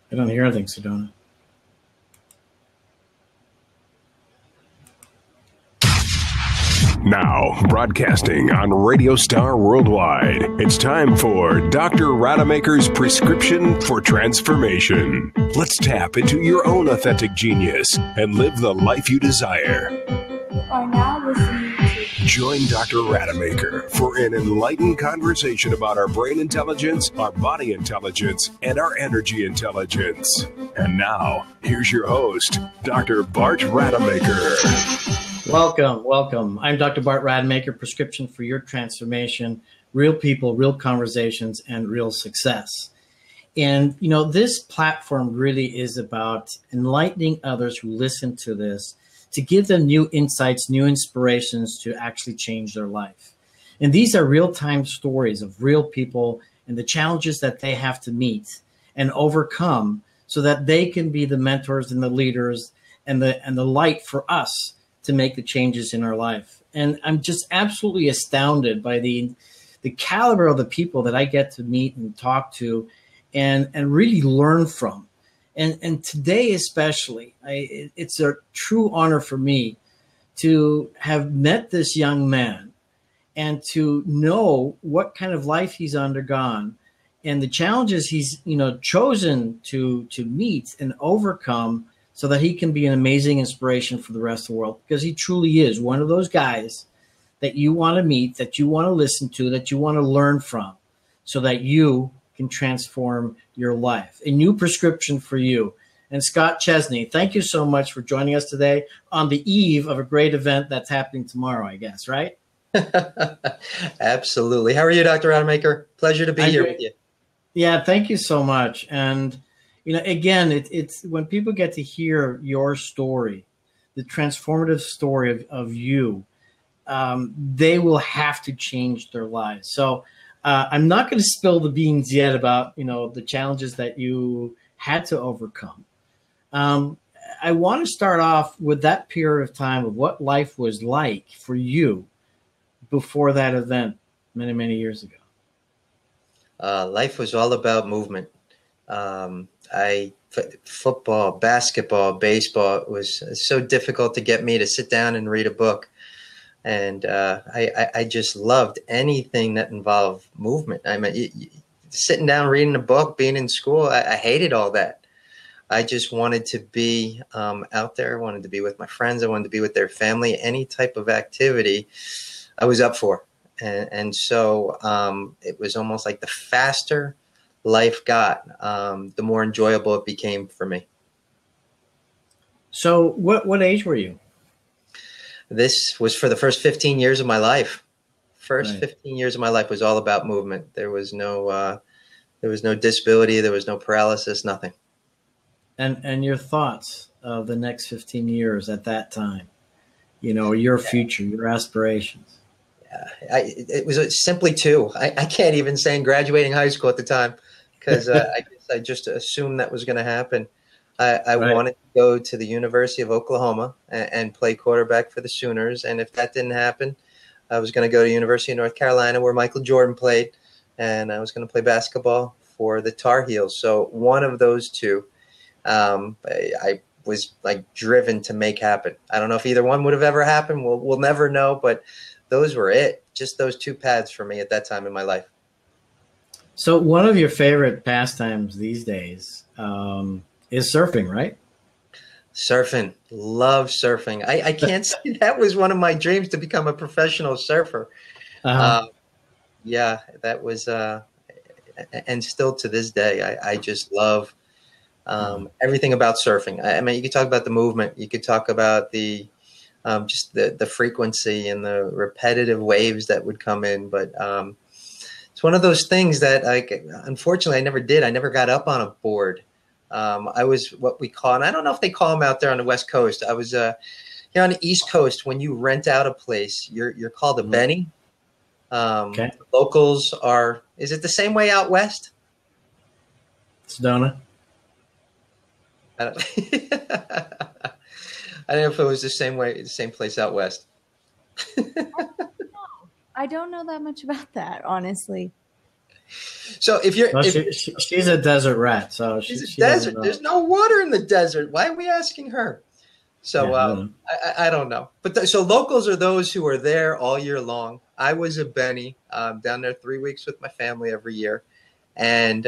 I don't hear anything, Sedona. Now, broadcasting on Radio Star Worldwide, it's time for Dr. Rademaker's Prescription for Transformation. Let's tap into your own authentic genius and live the life you desire. You are now listening to... Join Dr. Rademaker for an enlightened conversation about our brain intelligence, our body intelligence, and our energy intelligence. And now, here's your host, Dr. Bart Rademaker. Welcome. I'm Dr. Bart Rademaker, Prescription for Your Transformation, real people, real conversations, and real success. And, this platform really is about enlightening others who listen to this to give them new insights, new inspirations to actually change their life. And these are real-time stories of real people and the challenges that they have to meet and overcome so that they can be the mentors and the leaders and the light for us to make the changes in our life. And I'm just absolutely astounded by the caliber of the people that I get to meet and talk to and really learn from. And today especially, it's a true honor for me to have met this young man and to know what kind of life he's undergone and the challenges he's chosen to meet and overcome so that he can be an amazing inspiration for the rest of the world, because he truly is one of those guys that you want to meet, that you want to listen to, that you want to learn from, so that you can transform your life. A new prescription for you. And Scott Chesney, thank you so much for joining us today on the eve of a great event that's happening tomorrow, I guess, right? Absolutely. How are you, Dr. Rademaker? Pleasure to be here with you. Yeah, thank you so much. And again, it's when people get to hear your story, the transformative story of you, they will have to change their lives. So I'm not going to spill the beans yet about, the challenges that you had to overcome. I want to start off with that period of time of what life was like for you before that event many, many years ago. Life was all about movement. Football, basketball, baseball, it was so difficult to get me to sit down and read a book. And I just loved anything that involved movement. I mean, sitting down, reading a book, being in school, I hated all that. I just wanted to be out there. I wanted to be with my friends. I wanted to be with their family. Any type of activity I was up for. And so it was almost like the faster life got, the more enjoyable it became for me. So what age were you? This was for the first 15 years of my life. Right. 15 years of my life was all about movement. There was no disability. There was no paralysis, nothing. And your thoughts of the next 15 years at that time, your future, your aspirations. Yeah, it was simply two. I can't even say in graduating high school at the time, because I guess I just assumed that was going to happen. I Right. wanted to go to the University of Oklahoma and play quarterback for the Sooners. And if that didn't happen, I was going to go to University of North Carolina, where Michael Jordan played, and I was going to play basketball for the Tar Heels. So one of those two, I was like driven to make happen. I don't know if either one would have ever happened. We'll never know, but those were it. Just those two paths for me at that time in my life. So one of your favorite pastimes these days is surfing, right? Surfing. Love surfing. I can't say that was one of my dreams, to become a professional surfer. Yeah, that was, and still to this day, I just love everything about surfing. I mean, you could talk about the movement. You could talk about the just the frequency and the repetitive waves that would come in. But it's one of those things that, unfortunately, I never did. I never got up on a board. I was what we call, and I don't know if they call them out there on the West Coast. I was here on the East Coast. When you rent out a place, you're called a Benny. Okay. Locals are. Is it the same way out west? Sedona. I don't, I don't know if it was the same place out west. I don't know that much about that, honestly. So if you're, Well, if she's a desert rat, so she's a she doesn't desert, know. there's no water in the desert. Why are we asking her? So Yeah, I don't know. I don't know. But so locals are those who are there all year long. I was a Benny down there 3 weeks with my family every year, and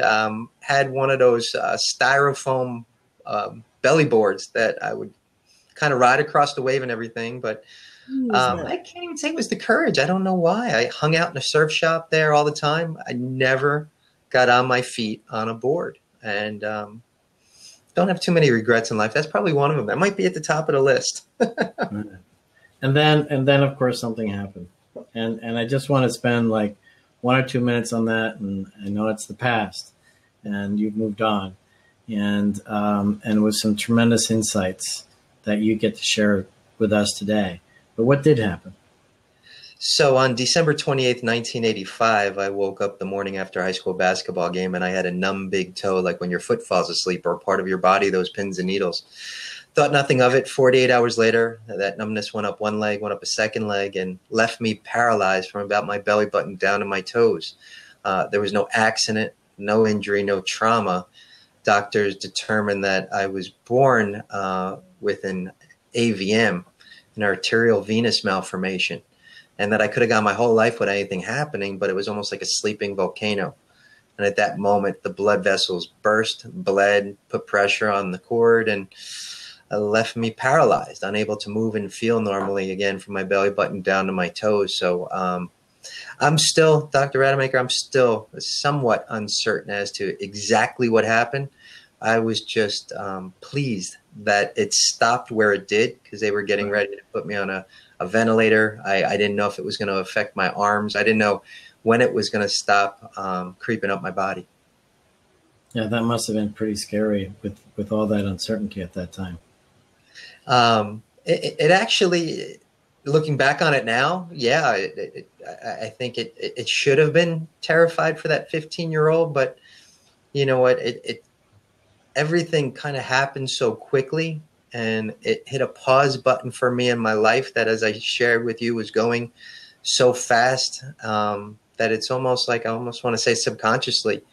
had one of those styrofoam belly boards that I would kind of ride across the wave and everything. But I can't even say it was the courage. I don't know why. I hung out in a surf shop there all the time. I never got on my feet on a board, and don't have too many regrets in life. That's probably one of them. That might be at the top of the list. And then of course something happened, and I just want to spend like 1 or 2 minutes on that. And I know it's the past, and you've moved on, and with some tremendous insights that you get to share with us today. But what did happen? So on December 28th, 1985, I woke up the morning after a high school basketball game, and I had a numb big toe, like when your foot falls asleep or part of your body, those pins and needles. Thought nothing of it. 48 hours later, that numbness went up one leg, went up a second leg, and left me paralyzed from about my belly button down to my toes. There was no accident, no injury, no trauma. Doctors determined that I was born with an AVM, an arterial venous malformation, and that I could have gone my whole life without anything happening, but it was almost like a sleeping volcano. And at that moment, the blood vessels burst, bled, put pressure on the cord, and left me paralyzed, unable to move and feel normally again from my belly button down to my toes. So I'm still, Dr. Rademaker, I'm still somewhat uncertain as to exactly what happened. I was just pleased that it stopped where it did, because they were getting ready to put me on a ventilator. I didn't know if it was going to affect my arms. I didn't know when it was going to stop creeping up my body. Yeah, that must have been pretty scary with all that uncertainty at that time. It actually, looking back on it now, yeah, I think it should have been terrified for that 15-year-old, but you know what? Everything kind of happened so quickly, and it hit a pause button for me in my life that, as I shared with you, was going so fast that it's almost like, I almost want to say subconsciously,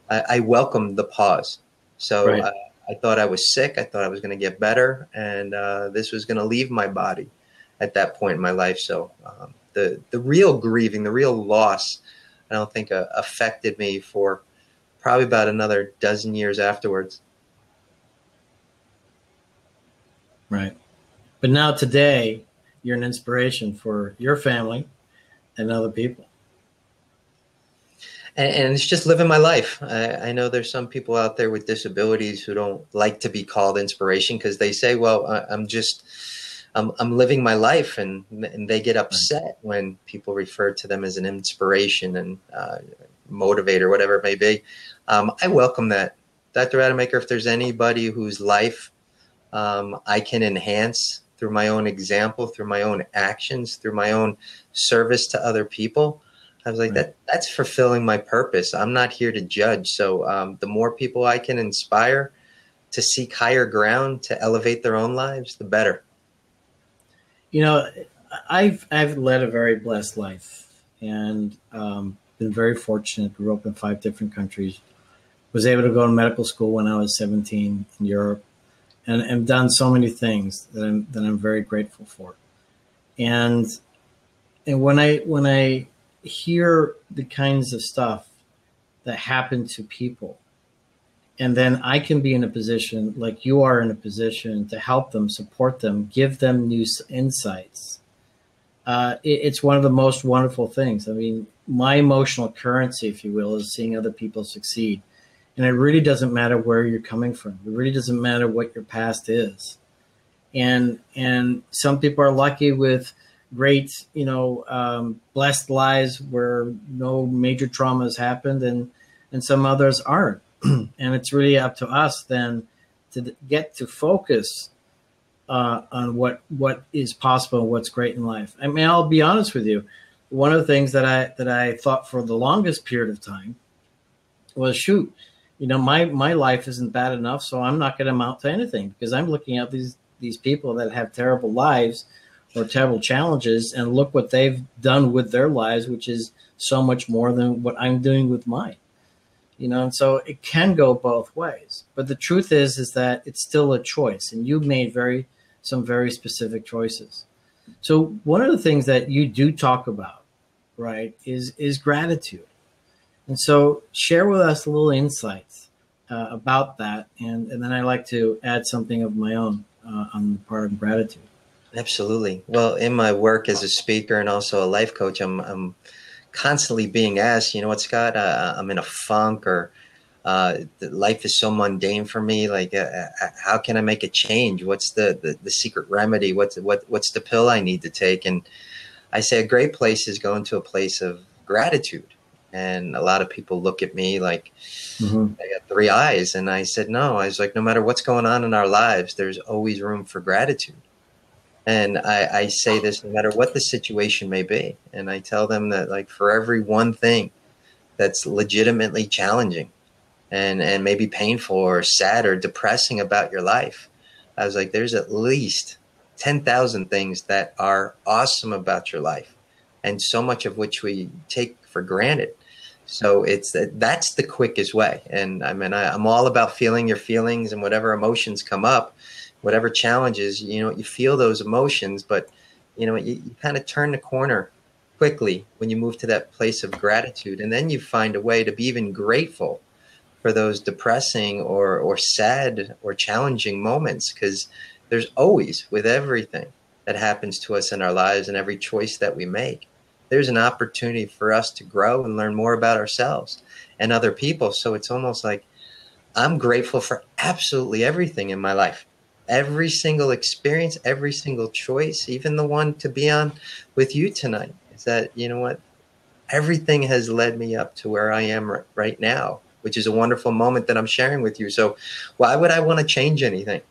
I welcomed the pause. So Right. I thought I was sick. I thought I was going to get better, and this was going to leave my body at that point in my life. So the real grieving, the real loss, I don't think affected me for probably about another dozen years afterwards. Right. But now today, you're an inspiration for your family and other people. And it's just living my life. I know there's some people out there with disabilities who don't like to be called inspiration, because they say, well, I'm living my life, and they get upset when people refer to them as an inspiration and motivator, whatever it may be. I welcome that. Dr. Rademaker, if there's anybody whose life I can enhance through my own example, through my own actions, through my own service to other people, I was like, that's fulfilling my purpose. I'm not here to judge. So the more people I can inspire to seek higher ground, to elevate their own lives, the better. You know, I've led a very blessed life, and been very fortunate. Grew up in 5 different countries. Was able to go to medical school when I was 17 in Europe, and done so many things that I'm very grateful for. And when I hear the kinds of stuff that happen to people, and then I can be in a position like you are in a position to help them, support them, give them new insights. It's one of the most wonderful things. I mean, my emotional currency, if you will, is seeing other people succeed. And it really doesn't matter where you're coming from. It really doesn't matter what your past is. And some people are lucky with great, blessed lives where no major trauma has happened, and some others aren't. And it's really up to us then to get to focus on what is possible and what's great in life. I mean, I'll be honest with you. One of the things that I thought for the longest period of time was, shoot, my life isn't bad enough, so I'm not going to amount to anything, because I'm looking at these people that have terrible lives or terrible challenges, and look what they've done with their lives, which is so much more than what I'm doing with mine. and so it can go both ways. But the truth is that it's still a choice, and you've made some very specific choices. So one of the things that you do talk about, right, is gratitude. And so share with us a little insights about that. And then I like to add something of my own on the part of gratitude. Absolutely. Well, in my work as a speaker and also a life coach, I'm constantly being asked, what, Scott, I'm in a funk, or life is so mundane for me. Like, how can I make a change? What's the secret remedy? What's the pill I need to take? And I say a great place is going to a place of gratitude. And a lot of people look at me like I got three eyes. And I said, no. I was like, no matter what's going on in our lives, there's always room for gratitude. And I say this no matter what the situation may be. And I tell them that, like, for every one thing that's legitimately challenging and maybe painful or sad or depressing about your life, I was like, there's at least 10,000 things that are awesome about your life, and so much of which we take for granted. So that's the quickest way. And I mean, I'm all about feeling your feelings, and whatever emotions come up, whatever challenges, you feel those emotions, but you kind of turn the corner quickly when you move to that place of gratitude. And then you find a way to be even grateful for those depressing or sad or challenging moments, because there's always, with everything that happens to us in our lives and every choice that we make, there's an opportunity for us to grow and learn more about ourselves and other people. So it's almost like I'm grateful for absolutely everything in my life. Every single experience, every single choice, even the one to be on with you tonight, is that, what, everything has led me up to where I am right now, which is a wonderful moment that I'm sharing with you. So why would I want to change anything?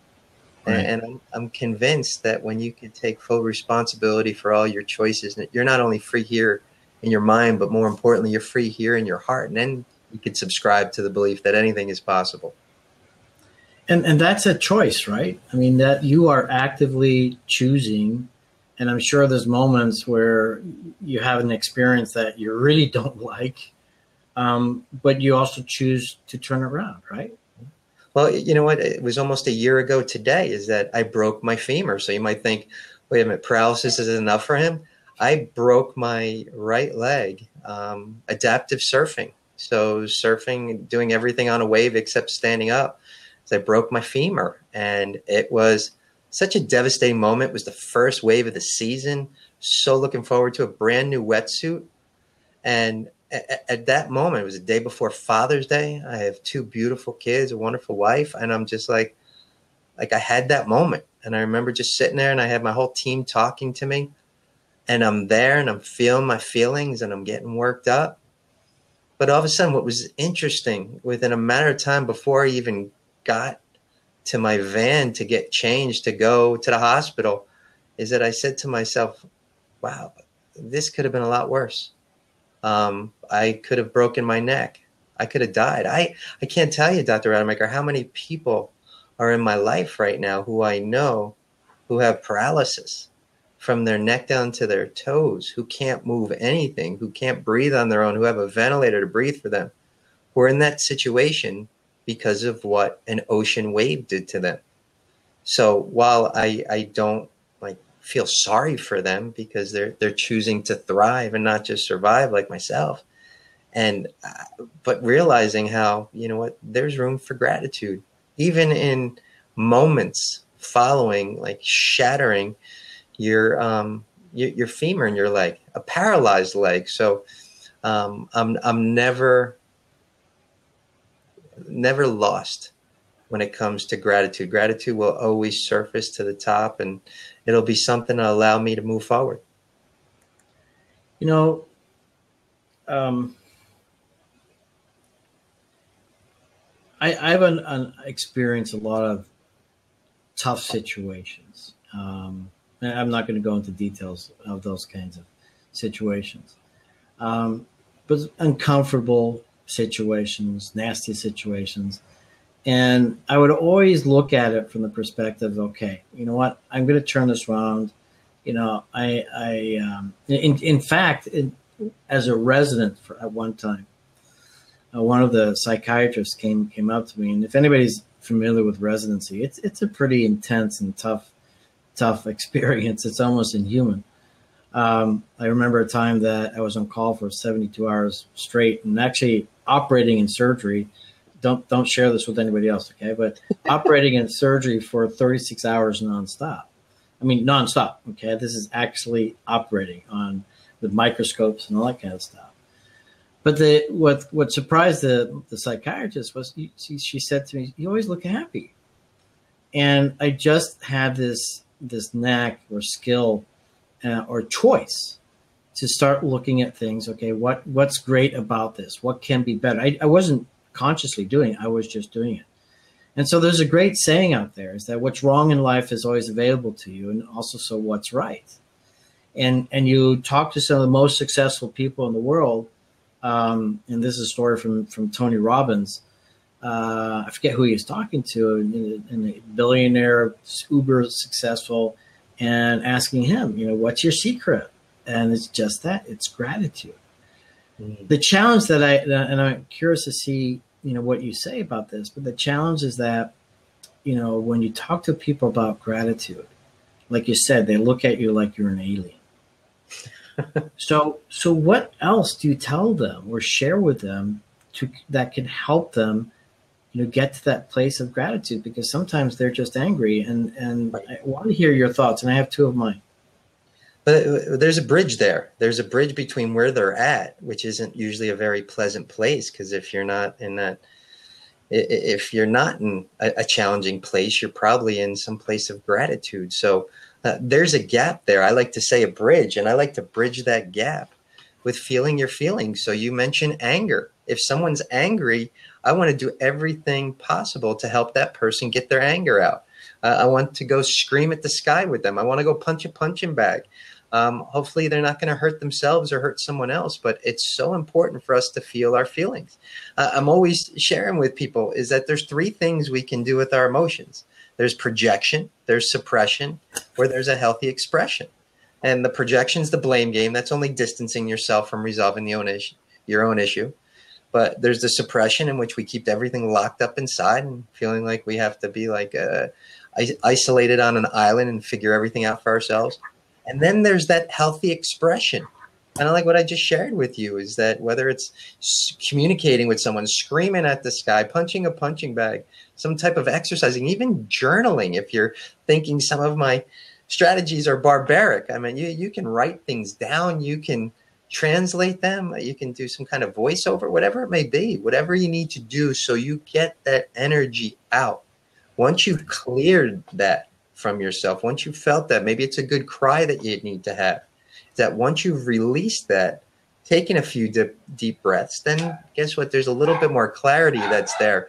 Right. And I'm convinced that when you can take full responsibility for all your choices, you're not only free here in your mind, but more importantly, you're free here in your heart. And then you could subscribe to the belief that anything is possible. And that's a choice, right? I mean, that you are actively choosing. And I'm sure there's moments where you have an experience that you really don't like, but you also choose to turn around, right? Well, you know what? It was almost a year ago today is that I broke my femur. So you might think, wait a minute, paralysis is enough for him? I broke my right leg, adaptive surfing. So surfing, doing everything on a wave except standing up. So I broke my femur, and it was such a devastating moment. It was the first wave of the season. So looking forward to a brand new wetsuit. And at that moment, it was the day before Father's Day. I have two beautiful kids, a wonderful wife. And I'm just like I had that moment. And I remember just sitting there, and I had my whole team talking to me, and I'm there and I'm feeling my feelings and I'm getting worked up. But all of a sudden, what was interesting, within a matter of time before I even got to my van to get changed to go to the hospital, is that I said to myself, wow, this could have been a lot worse. I could have broken my neck. I could have died. I can't tell you, Dr. Rademaker, how many people are in my life right now who I know who have paralysis from their neck down to their toes, who can't move anything, who can't breathe on their own, who have a ventilator to breathe for them, who are in that situation because of what an ocean wave did to them. So while I don't feel sorry for them, because they're choosing to thrive and not just survive like myself, but realizing how, there's room for gratitude, even in moments following shattering your femur in your leg, a paralyzed leg. So I'm never lost when it comes to gratitude. Gratitude will always surface to the top, and it'll be something to allow me to move forward. I've experienced a lot of tough situations. I'm not going to go into details of those kinds of situations, but uncomfortable situations, nasty situations. And I would always look at it from the perspective, okay, you know what, I'm going to turn this around. In fact, as a resident at one time, one of the psychiatrists came up to me, and if anybody's familiar with residency, it's a pretty intense and tough experience. It's almost inhuman. I remember a time that I was on call for 72 hours straight, and actually operating in surgery. Don't share this with anybody else, okay? But operating in surgery for 36 hours nonstop. I mean, nonstop, okay? This is actually operating on with microscopes and all that kind of stuff. But what surprised the psychiatrist was she said to me, "You always look happy," and I just had this knack or skill or choice to start looking at things. Okay, what's great about this? What can be better? I wasn't consciously doing it. I was just doing it. And so there's a great saying out there is that what's wrong in life is always available to you, and also so what's right. And you talk to some of the most successful people in the world. And this is a story from Tony Robbins. I forget who he was talking to, and a billionaire, uber successful, and asking him, what's your secret? And it's just that, it's gratitude. Mm-hmm. The challenge and I'm curious to see, what you say about this, but the challenge is that, when you talk to people about gratitude, like you said, they look at you like you're an alien. So what else do you tell them or share with them that can help them, get to that place of gratitude? Because sometimes they're just angry, and right. I want to hear your thoughts, and I have two of mine. But there's a bridge there. There's a bridge between where they're at, which isn't usually a very pleasant place, because if you're not in a challenging place, you're probably in some place of gratitude. So there's a gap there. I like to say a bridge, and I like to bridge that gap with feeling your feelings. So you mentioned anger. If someone's angry, I want to do everything possible to help that person get their anger out. I want to go scream at the sky with them. I want to go punch a punching bag. Hopefully they're not going to hurt themselves or hurt someone else, but it's so important for us to feel our feelings. I'm always sharing with people is that there's three things we can do with our emotions. There's projection, there's suppression, or there's a healthy expression. And the projection is the blame game. That's only distancing yourself from resolving your own issue. But there's the suppression, in which we keep everything locked up inside and feeling like we have to be like isolated on an island and figure everything out for ourselves. And then there's that healthy expression. Kind of like what I just shared with you, is that whether it's communicating with someone, screaming at the sky, punching a punching bag, some type of exercising, even journaling. If you're thinking some of my strategies are barbaric, I mean, you can write things down, you can translate them, you can do some kind of voiceover, whatever it may be, whatever you need to do so you get that energy out. Once you've cleared that from yourself, once you've felt that, maybe it's a good cry that you need to have, that once you've released that, taken a few deep breaths, then guess what? There's a little bit more clarity that's there.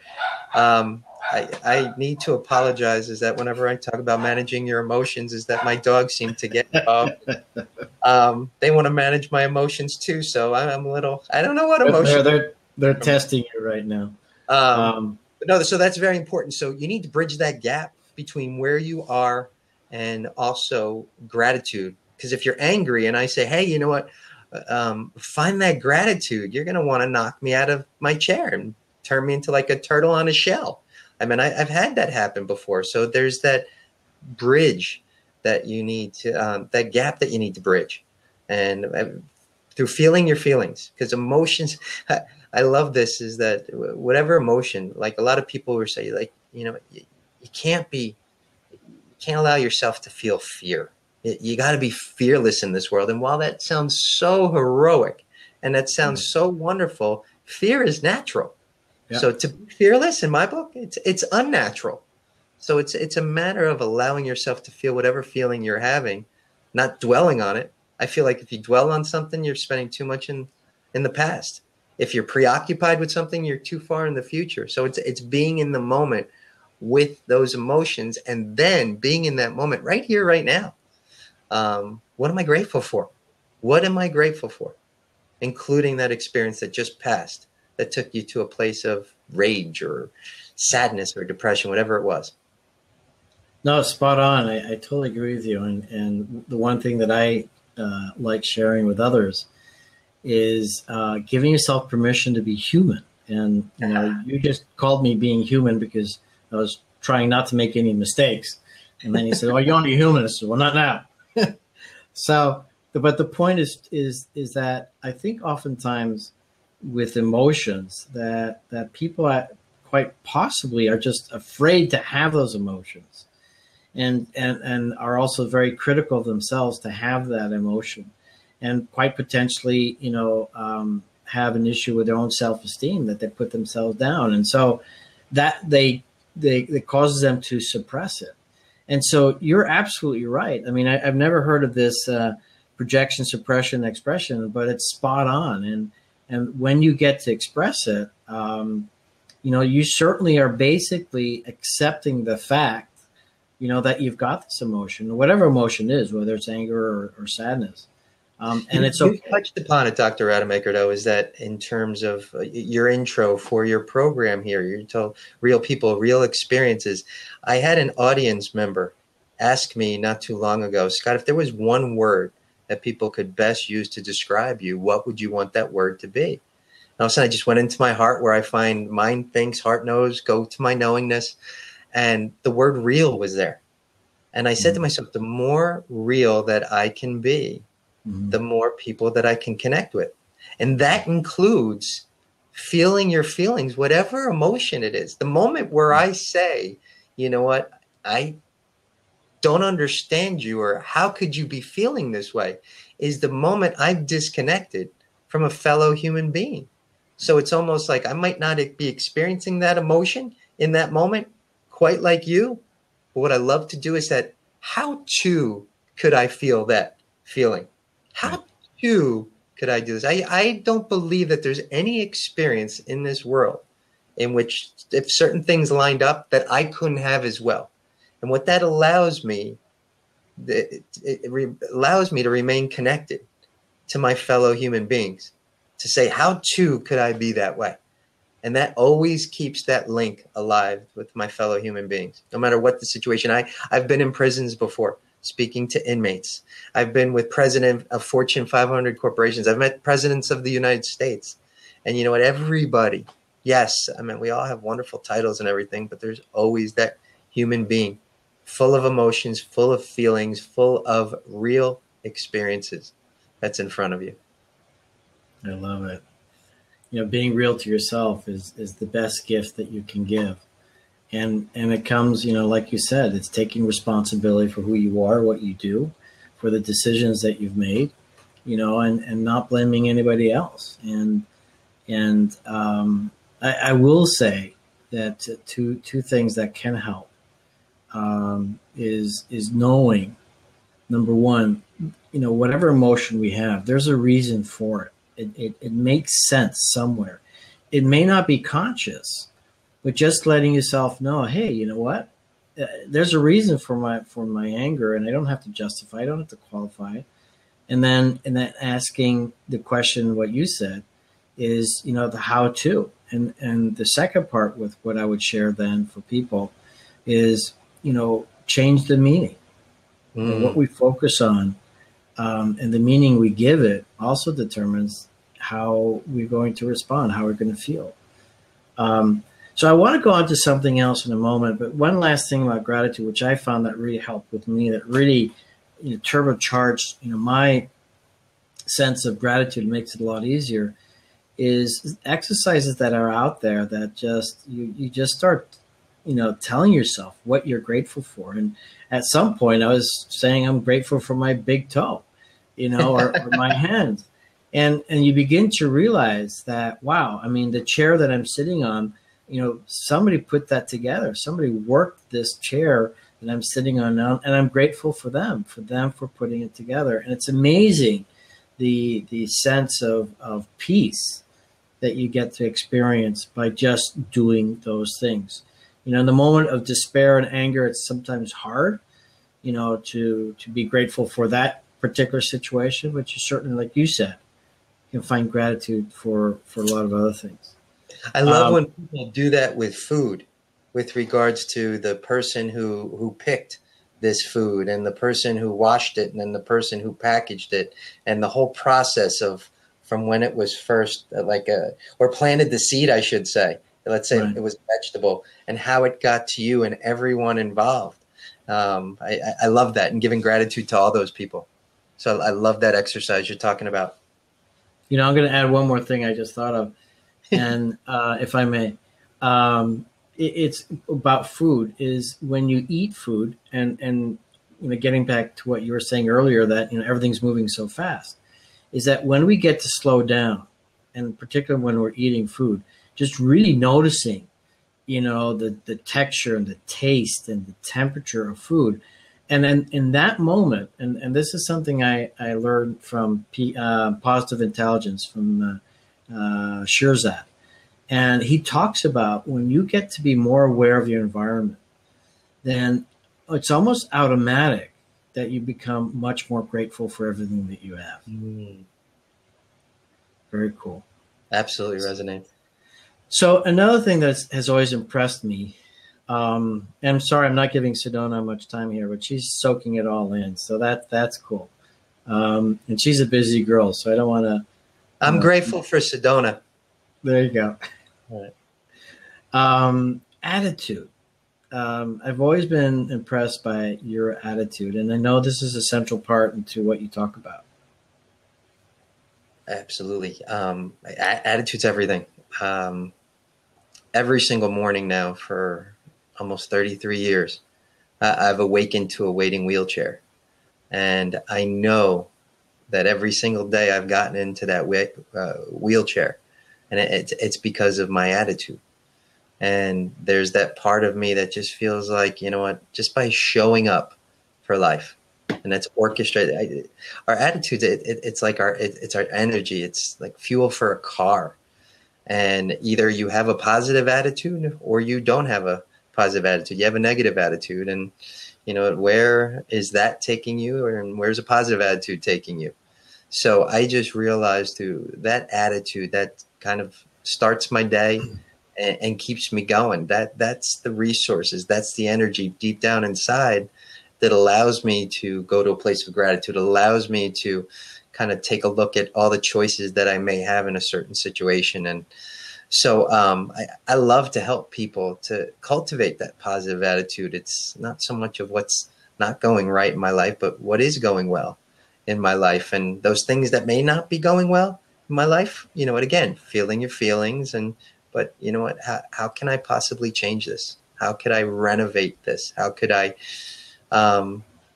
I need to apologize is that whenever I talk about managing your emotions is that my dogs seem to get involved. They want to manage my emotions too. So I'm a little, I don't know what emotion. They're testing you right now. But no, so that's very important. So you need to bridge that gap between where you are and also gratitude. Because if you're angry and I say, hey, you know what, find that gratitude, you're going to want to knock me out of my chair and turn me into like a turtle on a shell. I mean, I've had that happen before. So there's that bridge that you need to, that gap that you need to bridge. And through feeling your feelings, because emotions, I love this, is that whatever emotion, like a lot of people will say, like, you know, you can't allow yourself to feel fear. You got to be fearless in this world. And while that sounds so heroic and that sounds so wonderful, fear is natural. Yeah. So to be fearless, in my book, it's unnatural. So it's a matter of allowing yourself to feel whatever feeling you're having, not dwelling on it. I feel like if you dwell on something, you're spending too much in the past. If you're preoccupied with something, you're too far in the future. So it's being in the moment with those emotions and then being in that moment right here, right now. What am I grateful for? What am I grateful for? Including that experience that just passed, that took you to a place of rage or sadness or depression, whatever it was. No, spot on. I totally agree with you. And the one thing that I like sharing with others is giving yourself permission to be human. And, you just called me being human because I was trying not to make any mistakes. And then you said, "Oh, you're only human." I said, "Well, not now." So, but the point is that I think oftentimes with emotions that people quite possibly are just afraid to have those emotions, and are also very critical of themselves to have that emotion, and quite potentially, have an issue with their own self-esteem, that they put themselves down, and so that it causes them to suppress it. And so you're absolutely right. I mean, I've never heard of this projection, suppression, expression, but it's spot on. And when you get to express it, you certainly are basically accepting the fact, that you've got this emotion, whatever emotion is, whether it's anger or sadness. And it's okay. You touched upon it, Dr. Rademaker, though, is that in terms of your intro for your program here, you told real people, real experiences. I had an audience member ask me not too long ago, "Scott, if there was one word that people could best use to describe you, what would you want that word to be?" And all of a sudden, I just went into my heart, where I find mind thinks, heart knows, go to my knowingness. And the word real was there. And I said to myself, the more real that I can be, the more people that I can connect with. And that includes feeling your feelings, whatever emotion it is. The moment where I say, "You know what, I don't understand you," or "How could you be feeling this way?" is the moment I've disconnected from a fellow human being. So it's almost like I might not be experiencing that emotion in that moment quite like you. But what I love to do is that, how too could I feel that feeling? How too could I do this? I don't believe that there's any experience in this world in which, if certain things lined up, that I couldn't have as well. And what that allows me, allows me to remain connected to my fellow human beings, to say, how too could I be that way? And that always keeps that link alive with my fellow human beings, no matter what the situation. I've been in prisons before, speaking to inmates. I've been with president of Fortune 500 corporations. I've met presidents of the United States. And you know what? Everybody, yes, I mean, we all have wonderful titles and everything, but there's always that human being full of emotions, full of feelings, full of real experiences that's in front of you. I love it. Being real to yourself is the best gift that you can give. And it comes, like you said, it's taking responsibility for who you are, what you do, for the decisions that you've made, and not blaming anybody else. And I will say that two things that can help is knowing, number one, whatever emotion we have, there's a reason for it. It makes sense somewhere. It may not be conscious, but just letting yourself know, hey, you know what? There's a reason for my anger, and I don't have to justify. I don't have to qualify it. And then asking the question, what you said, is the how to. And the second part with what I would share then for people is change the meaning. What we focus on. And the meaning we give it also determines how we're going to respond, how we're going to feel. So I want to go on to something else in a moment, but one last thing about gratitude, which I found that really helped with me, that really turbocharged my sense of gratitude, makes it a lot easier, is exercises that are out there that just you just start telling yourself what you're grateful for. And at some point I was saying I'm grateful for my big toe, or my hand. And you begin to realize that, wow, I mean, the chair that I'm sitting on, somebody put that together. Somebody worked this chair that I'm sitting on now, and I'm grateful for them for putting it together. And it's amazing the sense of peace that you get to experience by just doing those things. In the moment of despair and anger, it's sometimes hard, to be grateful for that particular situation, but you certainly, like you said, you can find gratitude for a lot of other things. I love when people do that with food, with regards to the person who picked this food, and the person who washed it, and then the person who packaged it, and the whole process of from when it was first or planted the seed, I should say. Let's say Right. it was a vegetable, and how it got to you and everyone involved. I love that, and giving gratitude to all those people. So I love that exercise you're talking about. I'm going to add one more thing I just thought of, and if I may, it's about food. Is when you eat food, and getting back to what you were saying earlier, that everything's moving so fast, is that when we get to slow down, and particularly when we're eating food, just really noticing, the texture and the taste and the temperature of food. And then in that moment, and this is something I learned from Positive Intelligence from Shirzad. And he talks about when you get to be more aware of your environment, then it's almost automatic that you become much more grateful for everything that you have. Very cool. Absolutely resonate. So another thing that has always impressed me, and I'm sorry I'm not giving Sedona much time here, but she's soaking it all in. So that's cool. And she's a busy girl, so I don't want to. I'm grateful for Sedona. There you go. All right. Attitude. I've always been impressed by your attitude, and I know this is a central part into what you talk about. Absolutely. Attitude's everything. Every single morning now for almost 33 years, I've awakened to a waiting wheelchair. And I know that every single day I've gotten into that wheelchair. And it's because of my attitude. And there's that part of me that just feels like, just by showing up for life, and that's orchestrated. Our attitudes, it's like it's our energy. It's like fuel for a car. And either you have a positive attitude or you don't have a positive attitude. You have a negative attitude. And, where is that taking you? And where's a positive attitude taking you? So I just realized that attitude that kind of starts my day and keeps me going. That's the resources. That's the energy deep down inside that allows me to go to a place of gratitude, allows me to kind of take a look at all the choices that I may have in a certain situation. And so I love to help people to cultivate that positive attitude. It's not so much of what's not going right in my life, but what is going well in my life. And those things that may not be going well in my life, and again, feeling your feelings. But you know what, how can I possibly change this? How could I renovate this? How could I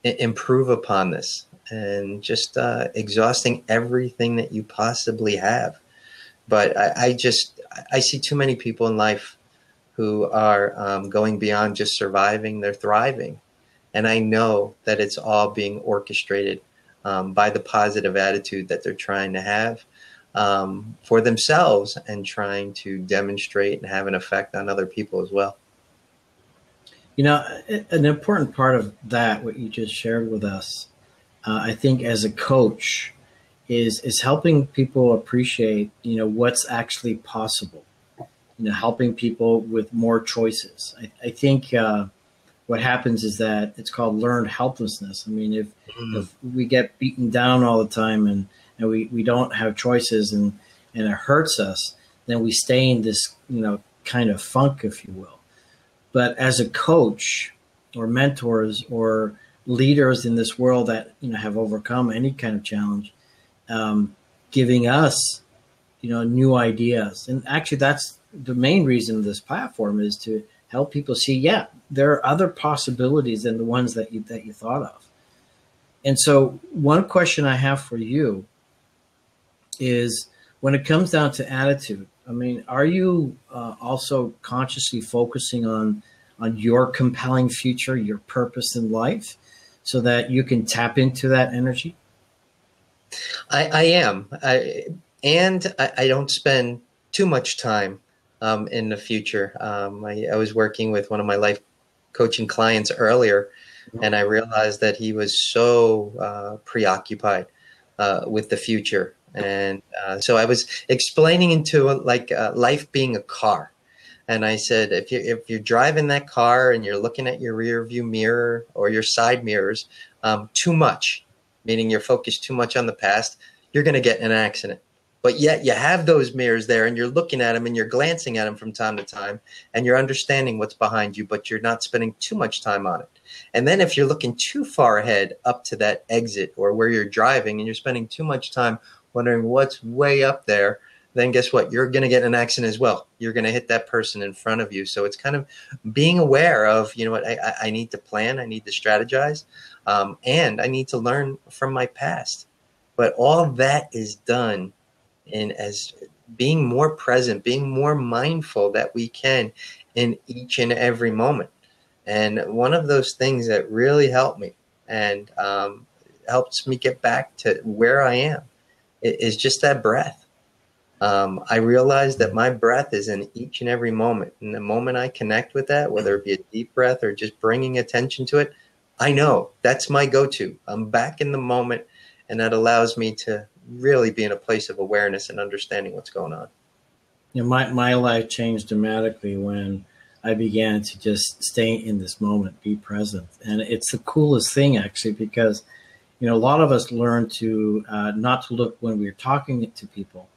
improve upon this? And just exhausting everything that you possibly have. But I see too many people in life who are going beyond just surviving, they're thriving. And I know that it's all being orchestrated by the positive attitude that they're trying to have for themselves and trying to demonstrate and have an effect on other people as well. An important part of that, what you just shared with us, I think as a coach, is helping people appreciate, what's actually possible, helping people with more choices. I think what happens is that it's called learned helplessness. I mean, if we get beaten down all the time and we don't have choices and it hurts us, then we stay in this, kind of funk, if you will. But as a coach or mentors or leaders in this world that, have overcome any kind of challenge, giving us, new ideas. And actually that's the main reason of this platform, is to help people see, there are other possibilities than the ones that you thought of. And so one question I have for you is, when it comes down to attitude, I mean, are you also consciously focusing on your compelling future, your purpose in life, so that you can tap into that energy? I am. I don't spend too much time in the future. I was working with one of my life coaching clients earlier, and I realized that he was so preoccupied with the future. And so I was explaining into life being a car. And I said, if you're driving that car and you're looking at your rear view mirror or your side mirrors too much, meaning you're focused too much on the past, you're going to get in an accident. But yet you have those mirrors there and you're looking at them and you're glancing at them from time to time and you're understanding what's behind you, but you're not spending too much time on it. And then if you're looking too far ahead up to that exit or where you're driving and you're spending too much time wondering what's way up there, then guess what? You're going to get in an accident as well. You're going to hit that person in front of you. So it's kind of being aware of, you know what, I need to plan, I need to strategize, and I need to learn from my past. But all that is done in as being more present, being more mindful that we can in each and every moment. And one of those things that really helped me and helps me get back to where I am is just that breath. I realize that my breath is in each and every moment. And the moment I connect with that, whether it be a deep breath or just bringing attention to it, I know that's my go-to. I'm back in the moment, and that allows me to really be in a place of awareness and understanding what's going on. You know, my life changed dramatically when I began to just stay in this moment, be present. And it's the coolest thing, actually, because, you know, a lot of us learn to not to look when we're talking to people.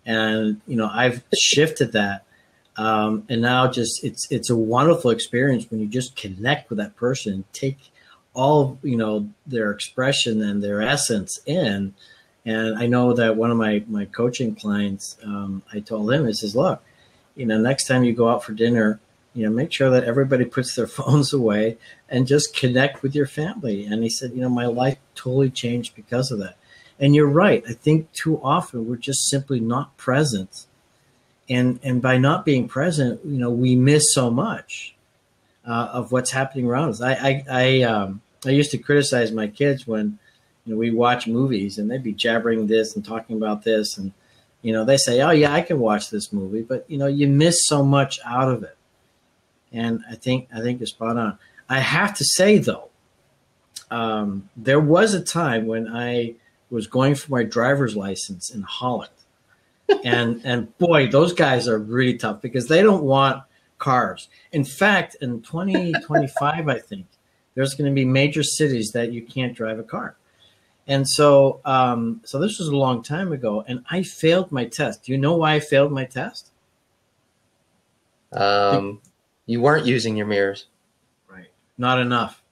And, you know, I've shifted that. And now just it's a wonderful experience when you just connect with that person, take all, you know, their expression and their essence in. And I know that one of my coaching clients, I told him, I says, look, you know, next time you go out for dinner, you know, make sure that everybody puts their phones away and just connect with your family. And he said, you know, my life totally changed because of that. And you're right. I think too often we're just simply not present. And by not being present, you know, we miss so much of what's happening around us. I used to criticize my kids when, you know, we watch movies and they'd be jabbering this and talking about this. And, you know, they say, oh, yeah, I can watch this movie. But, you know, you miss so much out of it. And I think you're spot on. I have to say, though, there was a time when I was going for my driver's license in Holland. And boy, those guys are really tough because they don't want cars. In fact, in 2025, I think, there's going to be major cities that you can't drive a car. And so so this was a long time ago, and I failed my test. Do you know why I failed my test? You weren't using your mirrors. Right. Not enough.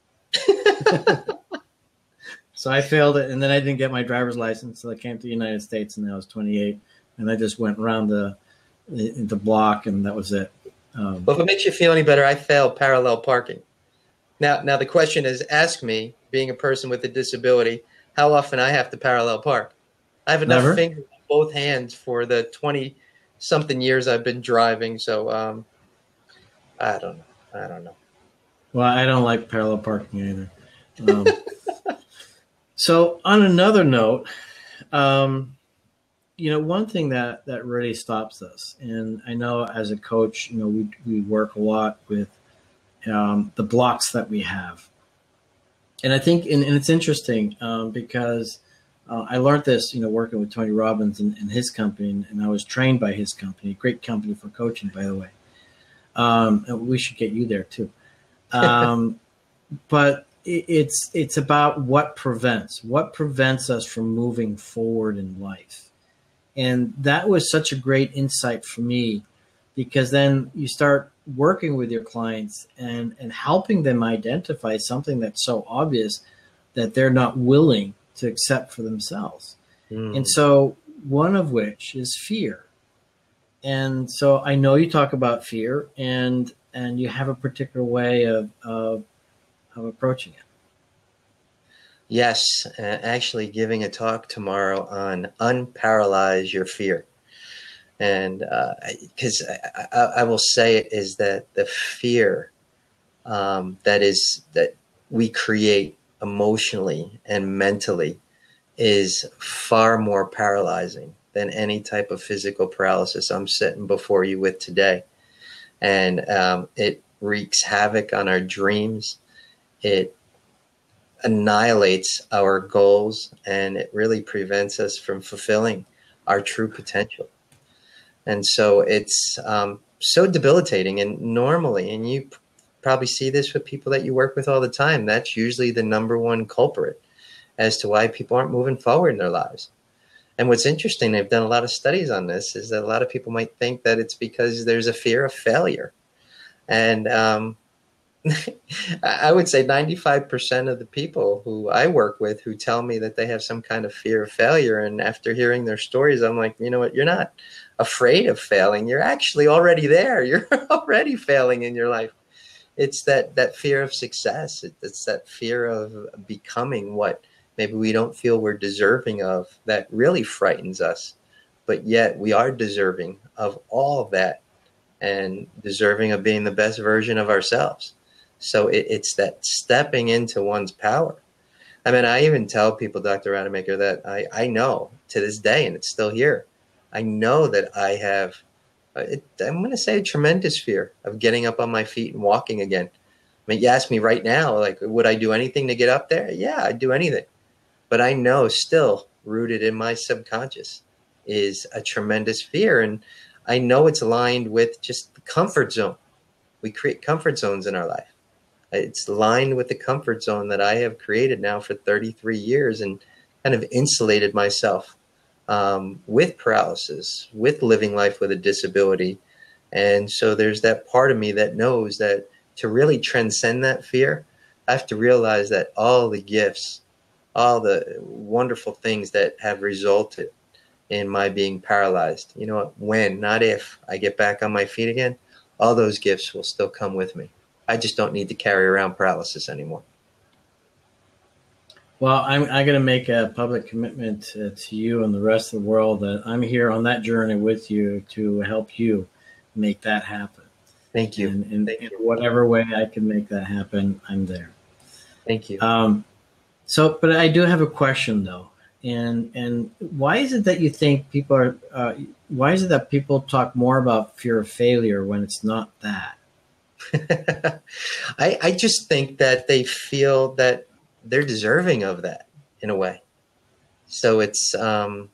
So I failed it, and then I didn't get my driver's license. So I came to the United States, and I was 28, and I just went around the block, and that was it. Well, if it makes you feel any better, I failed parallel parking. Now the question is, ask me, being a person with a disability, how often I have to parallel park. I have enough fingers on both hands for the 20-something years I've been driving. So I don't know. Well, I don't like parallel parking either. So on another note, you know, one thing that really stops us, and I know as a coach, you know, we work a lot with the blocks that we have. And I think, and it's interesting because I learned this, you know, working with Tony Robbins and his company, and I was trained by his company, great company for coaching, by the way. And we should get you there too. But it's about what prevents us from moving forward in life. And that was such a great insight for me, because then you start working with your clients and helping them identify something that's so obvious that they're not willing to accept for themselves. And so one of which is fear. And so I know you talk about fear, and you have a particular way of approaching it. Yes, actually giving a talk tomorrow on unparalyze your fear. And because I will say it is that the fear that we create emotionally and mentally is far more paralyzing than any type of physical paralysis I'm sitting before you with today. And it wreaks havoc on our dreams. It annihilates our goals, and it really prevents us from fulfilling our true potential. And so it's so debilitating. And normally, and you probably see this with people that you work with all the time, that's usually the number one culprit as to why people aren't moving forward in their lives. And what's interesting, they've done a lot of studies on this, is that a lot of people might think that it's because there's a fear of failure. And I would say 95% of the people who I work with who tell me that they have some kind of fear of failure, and after hearing their stories, I'm like, you know what, you're not afraid of failing. You're actually already there. You're already failing in your life. It's that fear of success. It's that fear of becoming what maybe we don't feel we're deserving of that really frightens us. But yet we are deserving of all of that and deserving of being the best version of ourselves. So it's that stepping into one's power. I mean, I even tell people, Dr. Rademaker, that I know to this day, and it's still here, I know that I have, I'm going to say, a tremendous fear of getting up on my feet and walking again. I mean, you ask me right now, like, would I do anything to get up there? Yeah, I'd do anything. But I know still rooted in my subconscious is a tremendous fear. And I know it's aligned with just the comfort zone. We create comfort zones in our life. It's aligned with the comfort zone that I have created now for 33 years and kind of insulated myself with paralysis, with living life with a disability. And so there's that part of me that knows that to really transcend that fear, I have to realize that all the gifts, all the wonderful things that have resulted in my being paralyzed, you know what, when, not if, I get back on my feet again, all those gifts will still come with me. I just don't need to carry around paralysis anymore. Well, I'm going to make a public commitment to you and the rest of the world that I'm here on that journey with you to help you make that happen. Thank you. And in whatever way I can make that happen, I'm there. Thank you. But I do have a question though. And why is it that you think people are, why is it that people talk more about fear of failure when it's not that? I just think that they feel that they're deserving of that in a way. So it's, I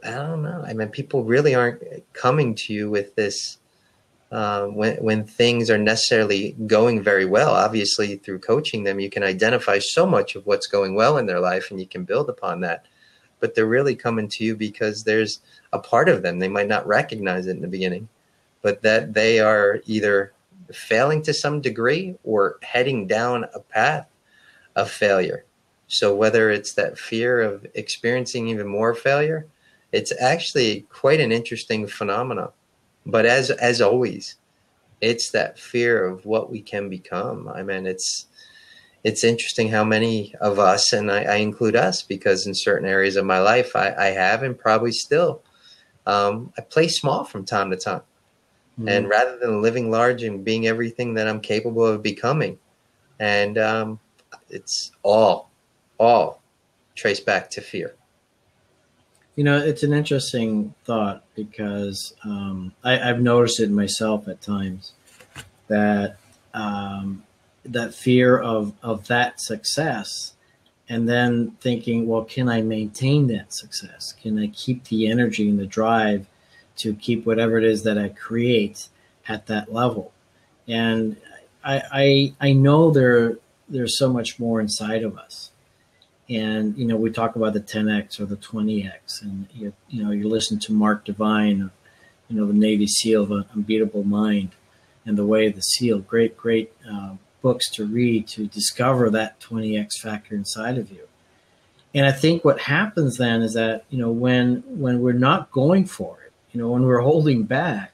don't know. I mean, people really aren't coming to you with this when things are necessarily going very well. Obviously, through coaching them, you can identify so much of what's going well in their life and you can build upon that. But they're really coming to you because there's a part of them, they might not recognize it in the beginning, but that they are either failing to some degree or heading down a path of failure. So whether it's that fear of experiencing even more failure, it's actually quite an interesting phenomenon. But as always, it's that fear of what we can become. I mean, it's interesting how many of us, and I include us, because in certain areas of my life, I have and probably still, I play small from time to time. Mm-hmm. And rather than living large and being everything that I'm capable of becoming, and it's all traced back to fear. You know, it's an interesting thought because I've noticed it myself at times that that fear of that success, and then thinking, well, can I maintain that success? Can I keep the energy and the drive to keep whatever it is that I create at that level? And I know there's so much more inside of us. And, you know, we talk about the 10X or the 20X, and, you listen to Mark Devine, the Navy SEAL of An Unbeatable Mind, and The Way of the SEAL, great books to read to discover that 20X factor inside of you. And I think what happens then is that, when we're not going for it, when we're holding back,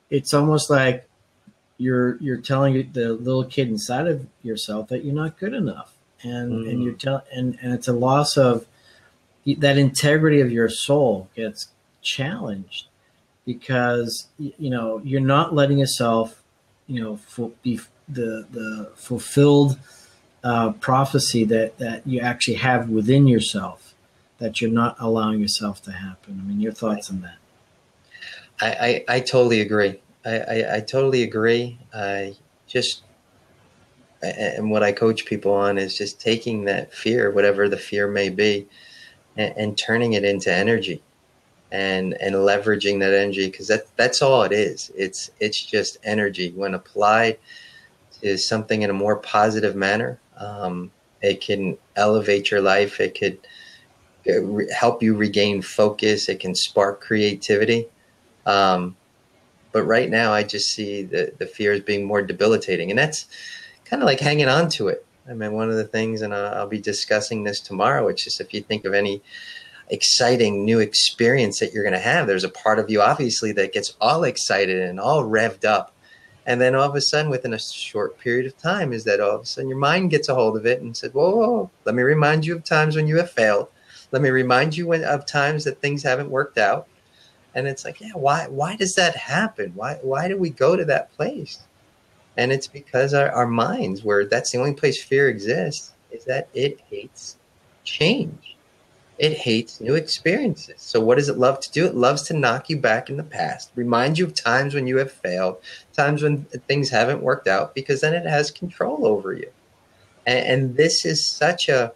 it's almost like you're telling the little kid inside of yourself that you're not good enough. And you're and it's a loss of that integrity of your soul gets challenged because you're not letting yourself be the fulfilled prophecy that you actually have within yourself, that you're not allowing yourself to happen. I mean, your thoughts on that? I totally agree. I totally agree. And what I coach people on is just taking that fear, whatever the fear may be, and turning it into energy and leveraging that energy, because that's all it is. It's just energy. When applied to something in a more positive manner, it can elevate your life. It could help you regain focus. It can spark creativity. But right now, I just see the fear as being more debilitating. And that's kind of like hanging on to it. I mean, one of the things, and I'll be discussing this tomorrow, it's just if you think of any exciting new experience that you're going to have, there's a part of you, obviously, that gets all excited and all revved up. And then all of a sudden, within a short period of time, is that all of a sudden your mind gets a hold of it and said, whoa, let me remind you of times when you have failed. Let me remind you of times that things haven't worked out. And it's like, yeah, why does that happen? Why do we go to that place? And it's because our minds, where that's the only place fear exists, is that it hates change. It hates new experiences. So what does it love to do? It loves to knock you back in the past, remind you of times when you have failed, times when things haven't worked out, because then it has control over you. And this is such a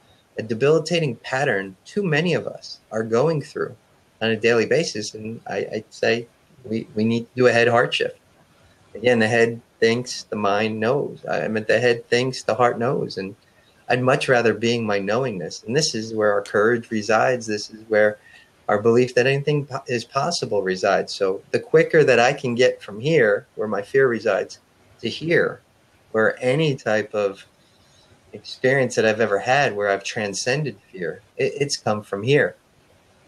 debilitating pattern too many of us are going through on a daily basis. And I'd say we need to do a head-heart shift. Again, the head thinks, the mind knows. The head thinks, the heart knows. And I'd much rather being my knowingness. And this is where our courage resides. This is where our belief that anything is possible resides. So the quicker that I can get from here, where my fear resides, to here, where any type of experience that I've ever had where I've transcended fear, it's come from here.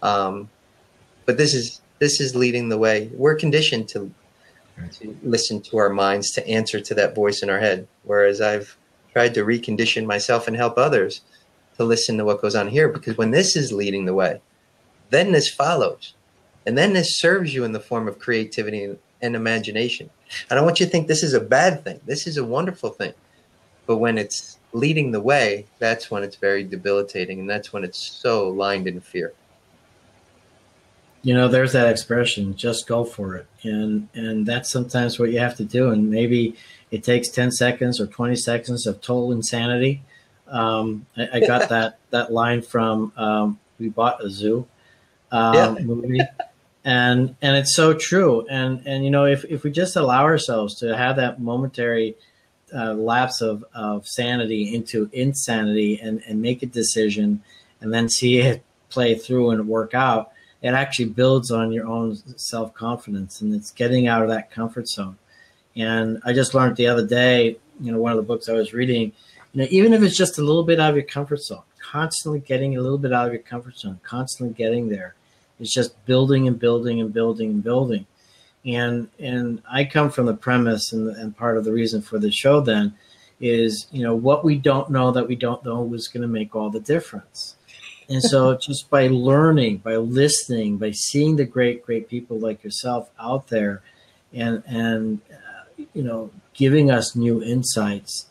But this is leading the way. We're conditioned to listen to our minds, to answer to that voice in our head. Whereas I've tried to recondition myself and help others to listen to what goes on here. Because when this is leading the way, then this follows. And then this serves you in the form of creativity and imagination. I don't want you to think this is a bad thing. This is a wonderful thing. But when it's leading the way, that's when it's very debilitating. And that's when it's so lined in fear. There's that expression, just go for it. And that's sometimes what you have to do. And maybe it takes 10 seconds or 20 seconds of total insanity. I got that line from We Bought a Zoo movie. And it's so true. And if we just allow ourselves to have that momentary lapse of sanity into insanity and make a decision and then see it play through and work out, it actually builds on your own self-confidence, and it's getting out of that comfort zone. And I just learned the other day, one of the books I was reading, even if it's just a little bit out of your comfort zone, constantly getting a little bit out of your comfort zone, constantly getting there. It's just building and building and building and building. And I come from the premise, and part of the reason for the show then is, what we don't know that we don't know is going to make all the difference. And so just by learning, by listening, by seeing the great people like yourself out there and giving us new insights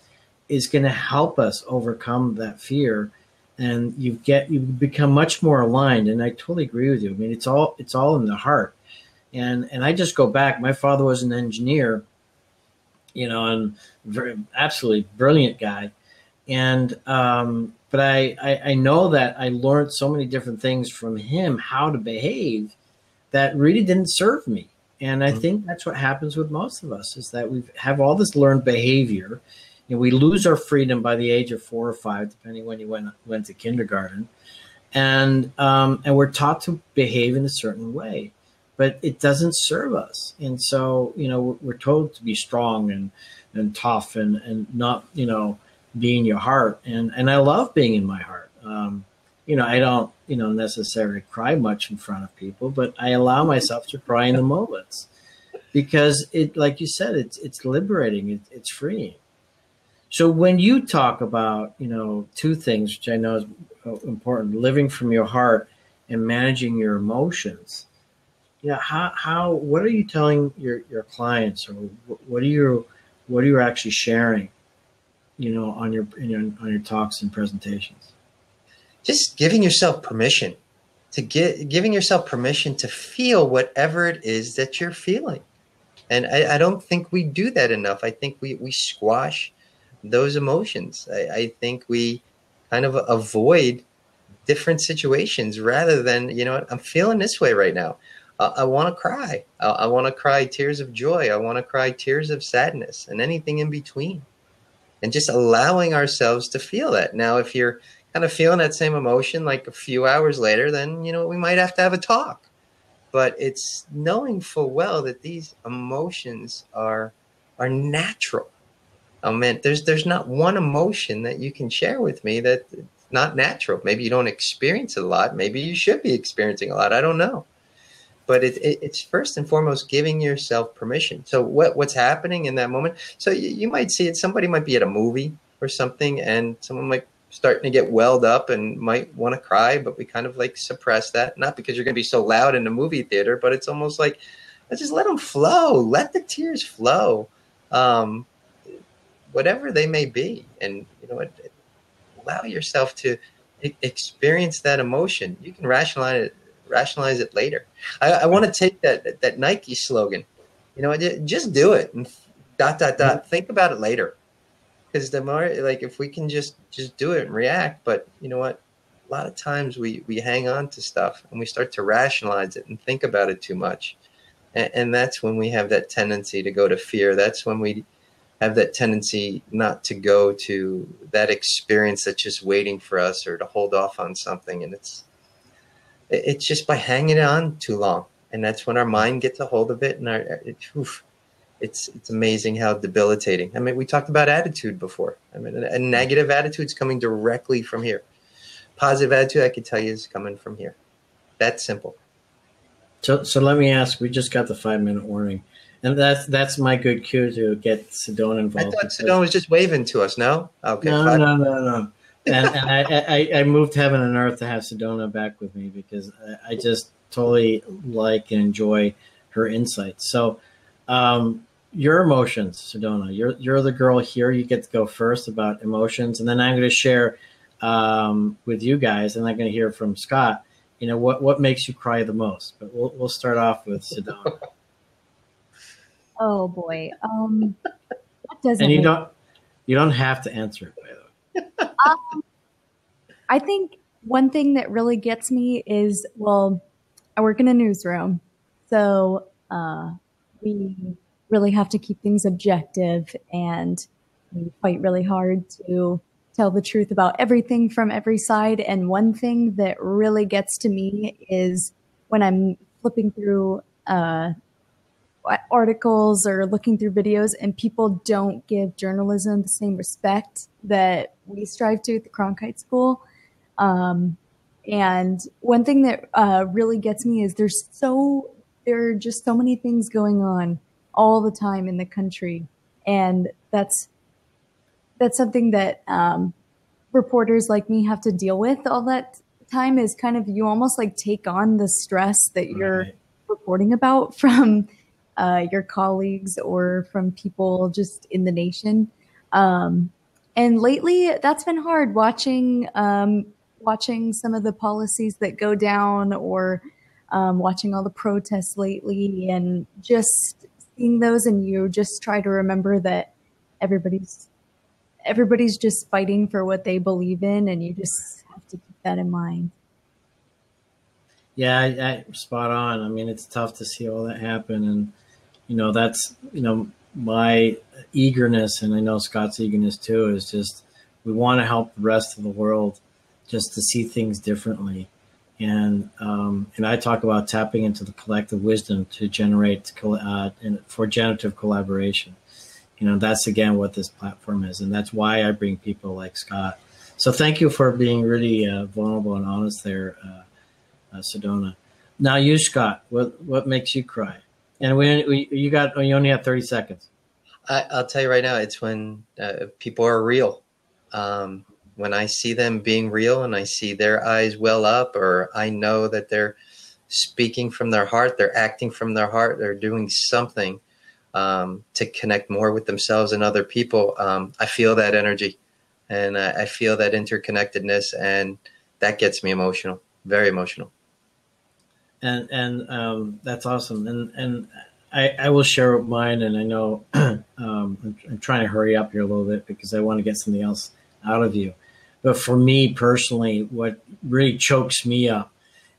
is going to help us overcome that fear. And you become much more aligned. And I totally agree with you. I mean, it's all in the heart. And I just go back. My father was an engineer, and absolutely brilliant guy. And, but I know that I learned so many different things from him, how to behave, that really didn't serve me. And I think that's what happens with most of us, is that we have all this learned behavior. We lose our freedom by the age of 4 or 5, depending when you went to kindergarten. And we're taught to behave in a certain way, but it doesn't serve us. And so, we're told to be strong and tough and not, be in your heart. And I love being in my heart. I don't, necessarily cry much in front of people, but I allow myself to cry in the moments because it, like you said, it's liberating. It's freeing. So when you talk about, two things, which I know is important, living from your heart and managing your emotions, what are you telling your clients, or what are you actually sharing, on your talks and presentations? Just giving yourself permission to feel whatever it is that you're feeling. And I don't think we do that enough. I think we squash those emotions. I think we kind of avoid different situations rather than, I'm feeling this way right now. I want to cry. I want to cry tears of joy. I want to cry tears of sadness and anything in between. And just allowing ourselves to feel that. Now, if you're kind of feeling that same emotion like a few hours later, then, we might have to have a talk. But it's knowing full well that these emotions are natural. Oh man, there's not one emotion that you can share with me that's not natural. Maybe you don't experience it a lot. Maybe you should be experiencing a lot. I don't know. But it's first and foremost giving yourself permission. So what's happening in that moment? So you might see it. Somebody might be at a movie or something, and someone might starting to get welled up and might want to cry, but we kind of like suppress that. Not because you're going to be so loud in the movie theater, but it's almost like, let's just let them flow. Let the tears flow, whatever they may be. And, allow yourself to experience that emotion. You can rationalize it later. I want to take that Nike slogan, just do it and ... Think about it later. Because the more, like, if we can just do it and react, but you know what? A lot of times we hang on to stuff and we start to rationalize it and think about it too much. And that's when we have that tendency to go to fear. That's when we have that tendency not to go to that experience that's just waiting for us, or to hold off on something. And it's just by hanging on too long. And that's when our mind gets a hold of it, and it's amazing how debilitating. I mean, we talked about attitude before. I mean, a negative attitude is coming directly from here. Positive attitude, I can tell you, is coming from here. That's simple. So let me ask, we just got the 5-minute warning. And that's my good cue to get Sedona involved. I thought Sedona was just waving to us, no? Okay. No. And I moved heaven and earth to have Sedona back with me, because I just totally like and enjoy her insights. So your emotions, Sedona, you're the girl here. You get to go first about emotions, and then I'm going to share with you guys, and I'm going to hear from Scott, what makes you cry the most. But we'll start off with Sedona. Oh boy. That doesn't. And you don't have to answer it, by the way. I think one thing that really gets me is, well, I work in a newsroom, so we really have to keep things objective, and we fight really hard to tell the truth about everything from every side. And one thing that really gets to me is when I'm flipping through articles or looking through videos, and people don't give journalism the same respect that we strive to at the Cronkite School. And one thing that really gets me is there are just so many things going on all the time in the country, and that's something that reporters like me have to deal with all that time. Is kind of, you almost like take on the stress that you're reporting about from your colleagues or from people just in the nation. And lately that's been hard, watching some of the policies that go down, or watching all the protests lately, and just seeing those. And you just try to remember that everybody's just fighting for what they believe in, and you just have to keep that in mind. Yeah, I spot on. I mean, it's tough to see all that happen. And, that's, my eagerness, and I know Scott's eagerness too, is just, we want to help the rest of the world just to see things differently. And I talk about tapping into the collective wisdom to generate for generative collaboration. That's again what this platform is. And that's why I bring people like Scott. So thank you for being really vulnerable and honest there, Sedona. Now you, Scott, what makes you cry? And you only have 30 seconds. I'll tell you right now, it's when people are real. When I see them being real and I see their eyes well up, or I know that they're speaking from their heart, they're acting from their heart, they're doing something to connect more with themselves and other people. I feel that energy, and I feel that interconnectedness, and that gets me emotional, very emotional. And that's awesome. And I will share mine, and I know I'm trying to hurry up here a little bit because I want to get something else out of you. But for me personally, what really chokes me up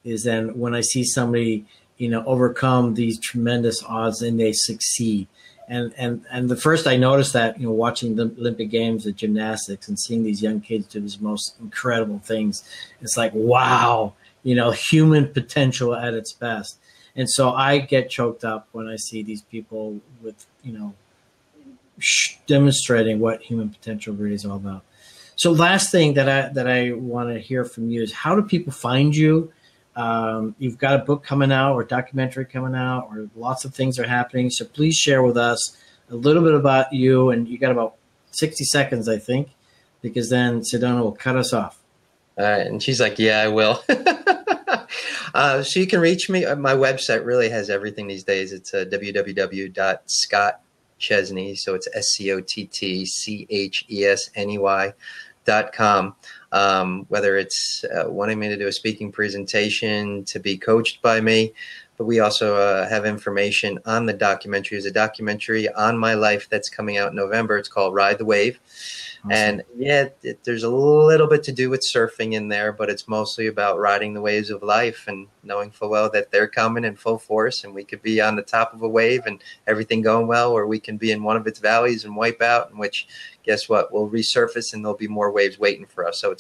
is then when I see somebody, overcome these tremendous odds and they succeed. And the first I noticed that, watching the Olympic Games at gymnastics and seeing these young kids do these most incredible things, it's like, wow, human potential at its best. And so I get choked up when I see these people with, demonstrating what human potential really is all about. So last thing that I want to hear from you is, how do people find you? You've got a book coming out or documentary coming out, or lots of things are happening. So please share with us a little bit about you. And you got about 60 seconds, I think, because then Sedona will cut us off. All right. And she's like, yeah, I will. So you can reach me. My website really has everything these days. It's www.scottchesney. So it's SCOTTCHESNEY.com. Whether it's wanting me to do a speaking presentation, to be coached by me, but we also have information on the documentary. There's a documentary on my life that's coming out in November. It's called Ride the Wave. Awesome. And there's a little bit to do with surfing in there, but it's mostly about riding the waves of life and knowing full well that they're coming in full force, and we could be on the top of a wave and everything going well, or we can be in one of its valleys and wipe out, in which, guess what, we'll resurface and there'll be more waves waiting for us. So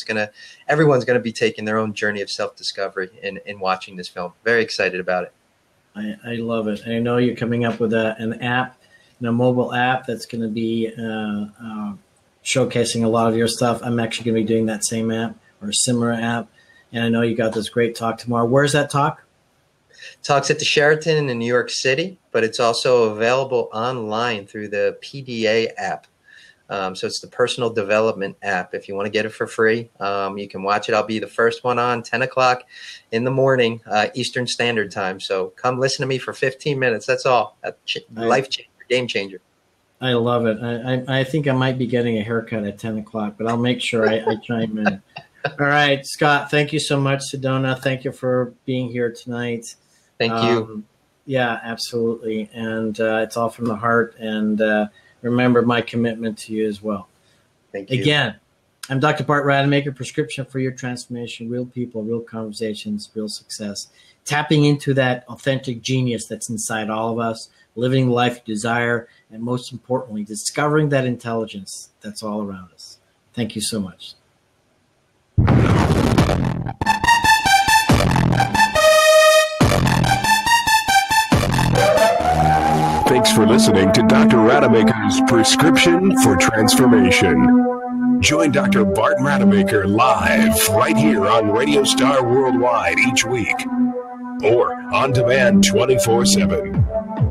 everyone's going to be taking their own journey of self-discovery in watching this film. Very excited about it. I love it. I know you're coming up with an app, a mobile app that's going to be showcasing a lot of your stuff. I'm actually going to be doing that same app or a similar app. And I know you got this great talk tomorrow. Where's that talk? Talk's at the Sheraton in New York City, but it's also available online through the PDA app. So it's the personal development app. If you want to get it for free, you can watch it. I'll be the first one on 10 o'clock in the morning, Eastern Standard Time. So come listen to me for 15 minutes. That's all. Life changer, game changer. I love it. I think I might be getting a haircut at 10 o'clock, but I'll make sure I chime in. All right, Scott, thank you so much. Sedona, thank you for being here tonight. Thank you. Yeah, absolutely. And it's all from the heart. And remember my commitment to you as well. Thank you. Again, I'm Dr. Bart Rademaker, prescription for your transformation, real people, real conversations, real success. Tapping into that authentic genius that's inside all of us, living the life you desire, and most importantly, discovering that intelligence that's all around us. Thank you so much. Thanks for listening to Dr. Rademaker's Prescription for Transformation. Join Dr. Bart Rademaker live right here on Radio Star Worldwide each week, or on demand 24/7.